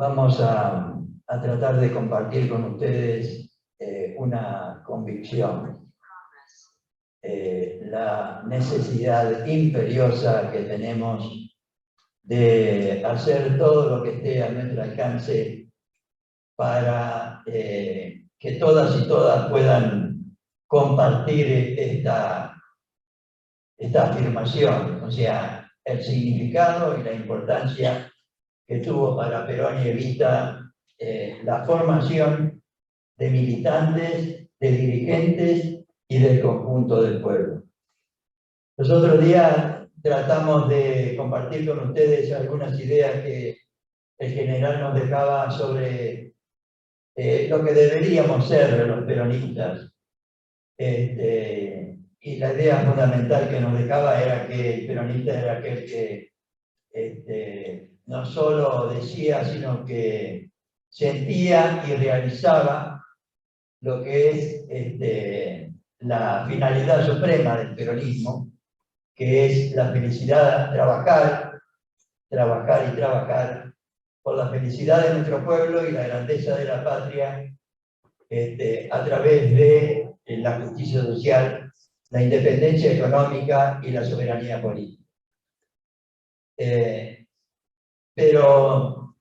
Vamos a tratar de compartir con ustedes una convicción, la necesidad imperiosa que tenemos de hacer todo lo que esté a nuestro alcance para que todas y todas puedan compartir esta afirmación, o sea, el significado y la importancia que tuvo para Perón y Evita la formación de militantes, de dirigentes y del conjunto del pueblo. Los otros días tratamos de compartir con ustedes algunas ideas que el general nos dejaba sobre lo que deberíamos ser los peronistas. Y la idea fundamental que nos dejaba era que el peronista era aquel que no solo decía, sino que sentía y realizaba lo que es la finalidad suprema del peronismo, que es la felicidad, trabajar y trabajar por la felicidad de nuestro pueblo y la grandeza de la patria a través de la justicia social, la independencia económica y la soberanía política. Pero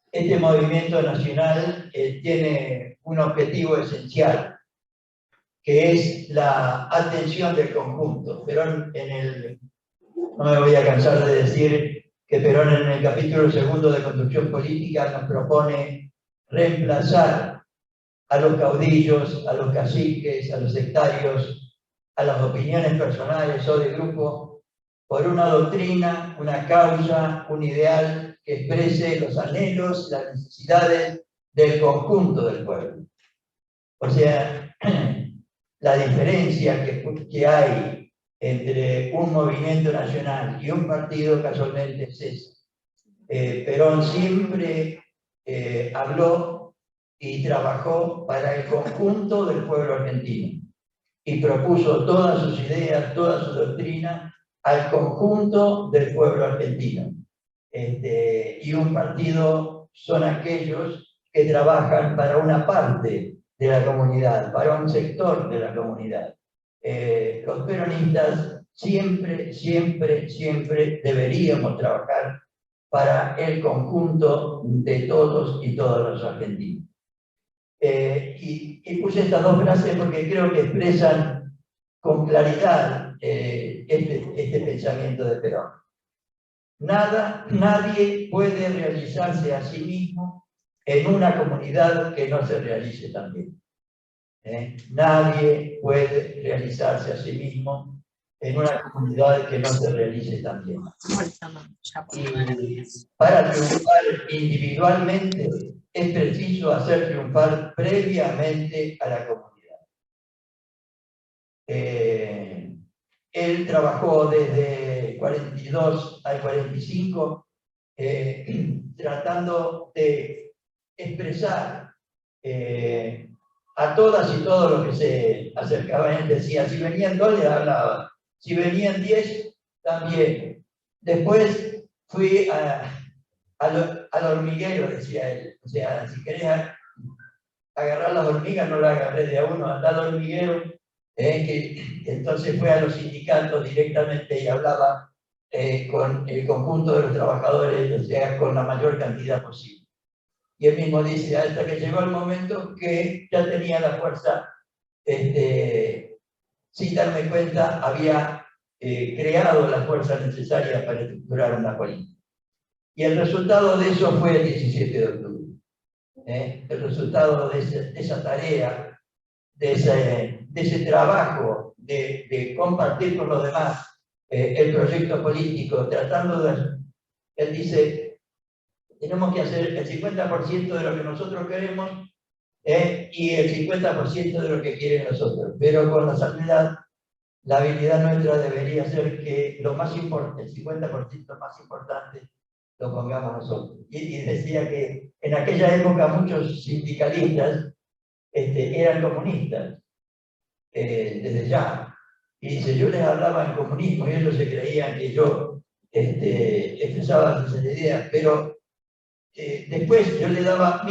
este movimiento nacional tiene un objetivo esencial, que es la atención del conjunto. Perón, no me voy a cansar de decir que Perón en el capítulo 2 de Construcción Política nos propone reemplazar a los caudillos, a los caciques, a los sectarios, a las opiniones personales o de grupo, por una doctrina, una causa, un ideal que exprese los anhelos, las necesidades del conjunto del pueblo. O sea, la diferencia que hay entre un movimiento nacional y un partido casualmente es esa. Perón siempre habló y trabajó para el conjunto del pueblo argentino y propuso todas sus ideas, toda su doctrina al conjunto del pueblo argentino. Y un partido son aquellos que trabajan para una parte de la comunidad, para un sector de la comunidad. Los peronistas siempre deberíamos trabajar para el conjunto de todos y todas los argentinos. Y puse estas dos frases porque creo que expresan con claridad este pensamiento de Perón. Nadie puede realizarse a sí mismo en una comunidad que no se realice también. Nadie puede realizarse a sí mismo en una comunidad que no se realice también. Y para triunfar individualmente es preciso hacer triunfar previamente a la comunidad. Él trabajó desde el 42 al 45 tratando de expresar a todas y todos los que se acercaban. Él decía, si venían 2 les hablaba, si venían 10 también. Después fui al hormiguero, decía él. O sea, si querés agarrar las hormigas, no las agarré de a uno, andá al hormiguero. Que entonces fue a los sindicatos directamente y hablaba con el conjunto de los trabajadores, o sea, con la mayor cantidad posible. Y él mismo dice, hasta que llegó el momento que ya tenía la fuerza, sin darme cuenta, había creado la fuerza necesaria para estructurar una política. Y el resultado de eso fue el 17 de octubre. El resultado de esa tarea, de ese trabajo de compartir con los demás el proyecto político, tratando de... Él dice, tenemos que hacer el 50% de lo que nosotros queremos y el 50% de lo que quieren los otros. Pero con la salvedad, la habilidad nuestra debería ser que lo más importante, el 50% más importante, lo pongamos nosotros. Y decía que en aquella época muchos sindicalistas eran comunistas, desde ya. Y dice, yo les hablaba en comunismo y ellos se creían que yo expresaba sus ideas, pero después yo le daba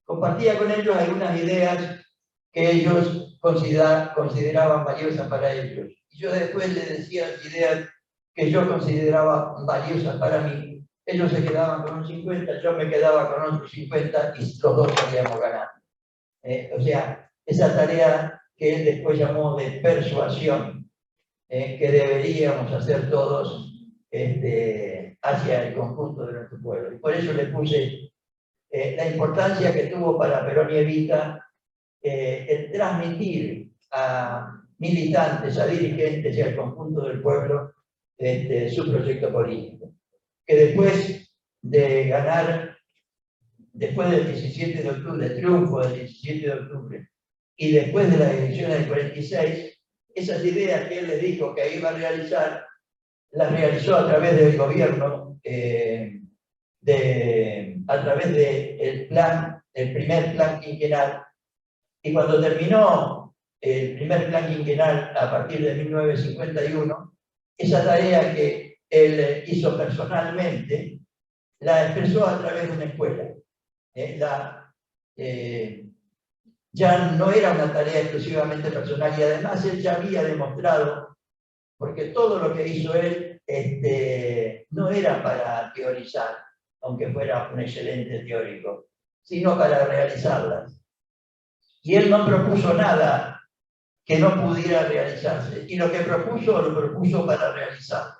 compartía con ellos algunas ideas que ellos consideraban valiosas para ellos. Y yo después les decía las ideas que yo consideraba valiosas para mí. Ellos se quedaban con un 50, yo me quedaba con otros 50 y los dos salíamos ganando. O sea, esa tarea que él después llamó de persuasión, que deberíamos hacer todos hacia el conjunto de nuestro pueblo. Y por eso le puse la importancia que tuvo para Perón y Evita el transmitir a militantes, a dirigentes y al conjunto del pueblo su proyecto político. Que después de ganar, después del 17 de octubre, el triunfo del 17 de octubre, y después de las elecciones del 46, esas ideas que él les dijo que iba a realizar, las realizó a través del gobierno, a través del plan, el primer plan quinquenal. Y cuando terminó el primer plan quinquenal a partir de 1951, esa tarea que él hizo personalmente, la expresó a través de una escuela. Ya no era una tarea exclusivamente personal, y además él ya había demostrado, porque todo lo que hizo él no era para teorizar, aunque fuera un excelente teórico, sino para realizarlas. Y él no propuso nada que no pudiera realizarse, y lo que propuso, lo propuso para realizarlo.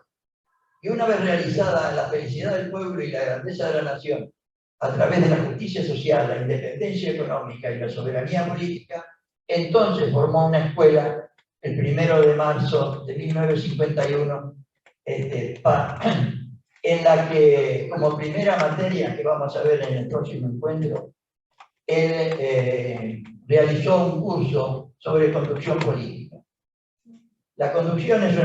Y una vez realizada la felicidad del pueblo y la grandeza de la nación, a través de la justicia social, la independencia económica y la soberanía política, entonces formó una escuela el 1 de marzo de 1951, en la que, como primera materia que vamos a ver en el próximo encuentro, él realizó un curso sobre conducción política. La conducción es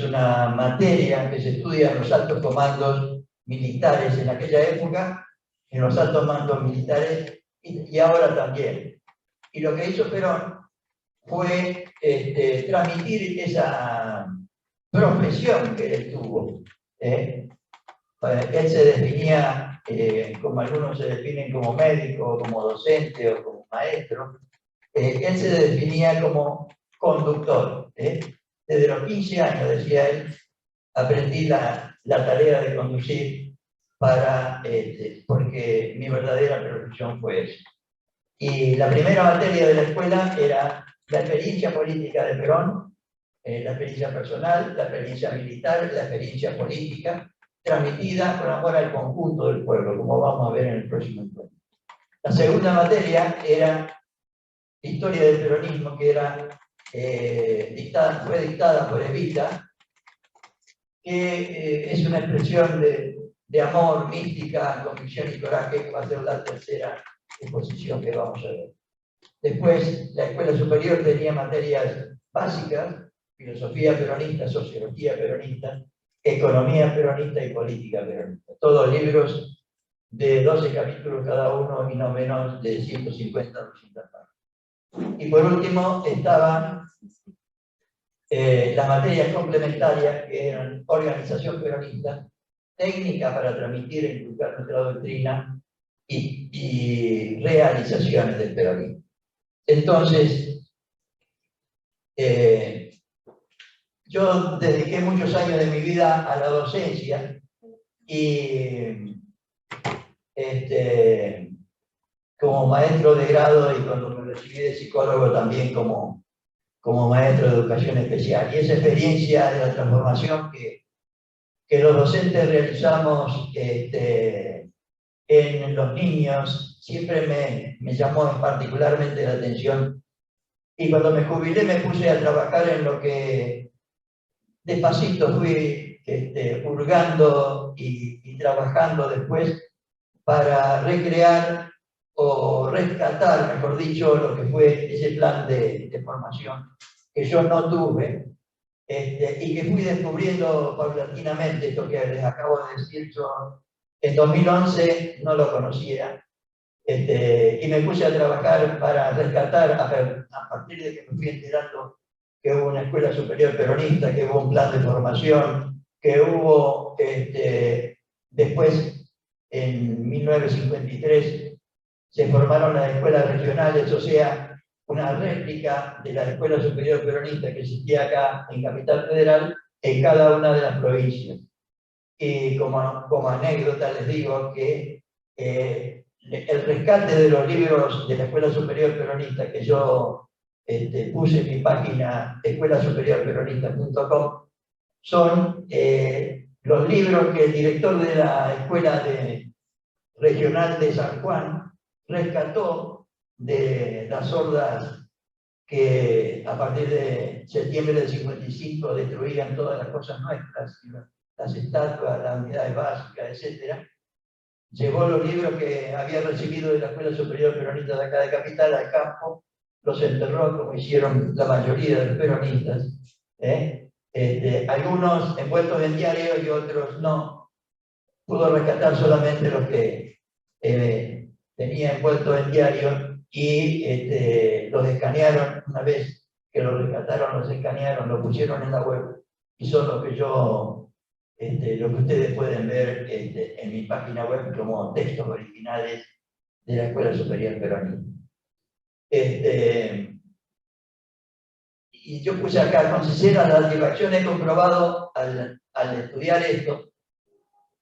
una materia que se estudia en los altos comandos militares en aquella época, en los altos mandos militares y ahora también. Y lo que hizo Perón fue transmitir esa profesión que él tuvo. Él se definía, como algunos se definen, como médico, como docente o como maestro. Él se definía como conductor. Desde los 15 años, decía él, aprendí la tarea de conducir porque mi verdadera profesión fue eso. Y la primera materia de la escuela era la experiencia política de Perón, la experiencia personal, la experiencia militar, la experiencia política, transmitida con amor al conjunto del pueblo, como vamos a ver en el próximo encuentro. La segunda materia era historia del peronismo, que fue dictada por Evita, que es una expresión de amor, mística, convicción y coraje, que va a ser la tercera exposición que vamos a ver. Después, la escuela superior tenía materias básicas: filosofía peronista, sociología peronista, economía peronista y política peronista. Todos libros de 12 capítulos cada uno y no menos de 150 o 200 páginas. Y por último estaban las materias complementarias, que eran organización peronista, técnica para transmitir e inculcar nuestra doctrina y realizaciones del peronismo. Entonces, yo dediqué muchos años de mi vida a la docencia y como maestro de grado, y cuando me recibí de psicólogo también como maestro de educación especial. Y esa experiencia de la transformación que los docentes realizamos en los niños siempre me llamó particularmente la atención. Y cuando me jubilé me puse a trabajar en lo que despacito fui hurgando y trabajando después para recrear o rescatar, mejor dicho, lo que fue ese plan de formación que yo no tuve, y que fui descubriendo paulatinamente. Esto que les acabo de decir, yo en 2011 no lo conocía, y me puse a trabajar para rescatar, a partir de que me fui enterando que hubo una escuela superior peronista, que hubo un plan de formación, que hubo después en 1953 se formaron las escuelas regionales, o sea, una réplica de la Escuela Superior Peronista que existía acá en Capital Federal en cada una de las provincias. Y como anécdota les digo que el rescate de los libros de la Escuela Superior Peronista que yo puse en mi página escuelasuperiorperonista.com son los libros que el director de la Escuela Regional de San Juan rescató de las hordas que a partir de septiembre del 55 destruían todas las cosas nuestras, las estatuas, las unidades básicas, etc. Llevó los libros que había recibido de la Escuela Superior Peronista de acá de Capital al campo, los enterró como hicieron la mayoría de los peronistas, algunos envueltos en diario y otros no. Pudo rescatar solamente los que tenía envueltos en diario y los escanearon. Una vez que los rescataron, los escanearon, los pusieron en la web y son los que yo, lo que ustedes pueden ver en mi página web como textos originales de la Escuela Superior Peronista. Y yo puse acá, considera la satisfacción, he comprobado al estudiar esto,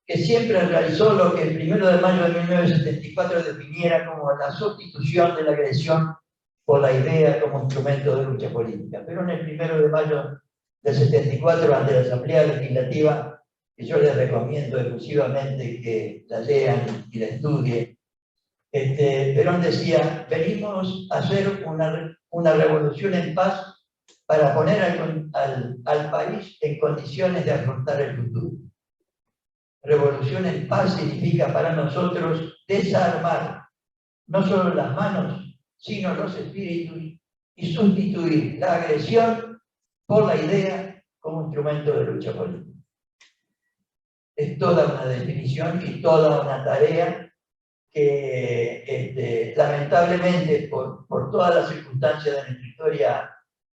que siempre realizó lo que el 1 de mayo de 1974 definiera como la sustitución de la agresión por la idea como instrumento de lucha política. Pero en el 1 de mayo del 74, ante la Asamblea Legislativa, que yo les recomiendo exclusivamente que la lean y la estudien, Perón decía: venimos a hacer una revolución en paz para poner al país en condiciones de afrontar el futuro. Revolución en paz significa para nosotros desarmar no solo las manos, sino los espíritus y sustituir la agresión por la idea como instrumento de lucha política. Es toda una definición y toda una tarea que lamentablemente por todas las circunstancias de nuestra historia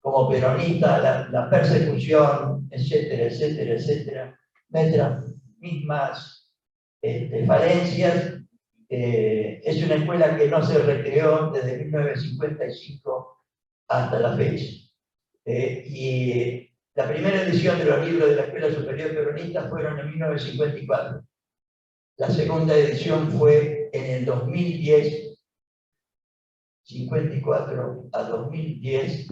como peronista, la persecución, etcétera, etcétera, etcétera, nuestras mismas falencias, es una escuela que no se recreó desde 1955 hasta la fecha. Y la primera edición de los libros de la Escuela Superior Peronista fueron en 1954. La segunda edición fue en el 2010, 54 a 2010.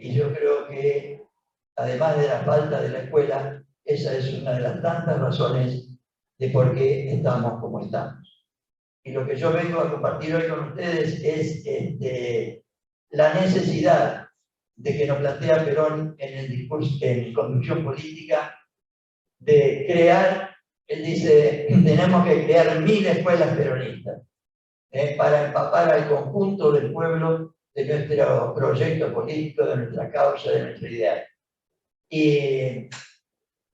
Y yo creo que, además de la falta de la escuela, esa es una de las tantas razones de por qué estamos como estamos. Y lo que yo vengo a compartir hoy con ustedes es la necesidad de que nos plantea Perón en el discurso, en Conducción Política, de crear, él dice, tenemos que crear 1000 escuelas peronistas para empapar al conjunto del pueblo de nuestro proyecto político, de nuestra causa, de nuestra idea. Y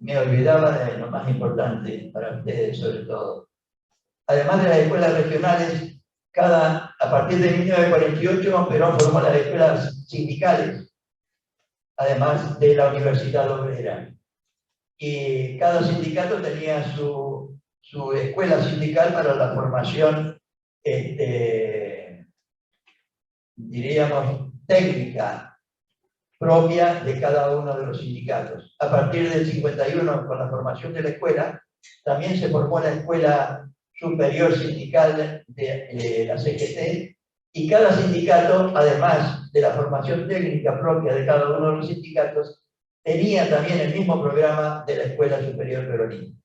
me olvidaba de lo más importante para ustedes, sobre todo. Además de las escuelas regionales, a partir de 1948, Perón formó las escuelas sindicales, además de la Universidad Obrera. Y cada sindicato tenía su escuela sindical para la formación, diríamos, técnica propia de cada uno de los sindicatos. A partir del 51, con la formación de la escuela, también se formó la Escuela Superior Sindical de la CGT, y cada sindicato, además de la formación técnica propia de cada uno de los sindicatos, tenía también el mismo programa de la Escuela Superior Peronista.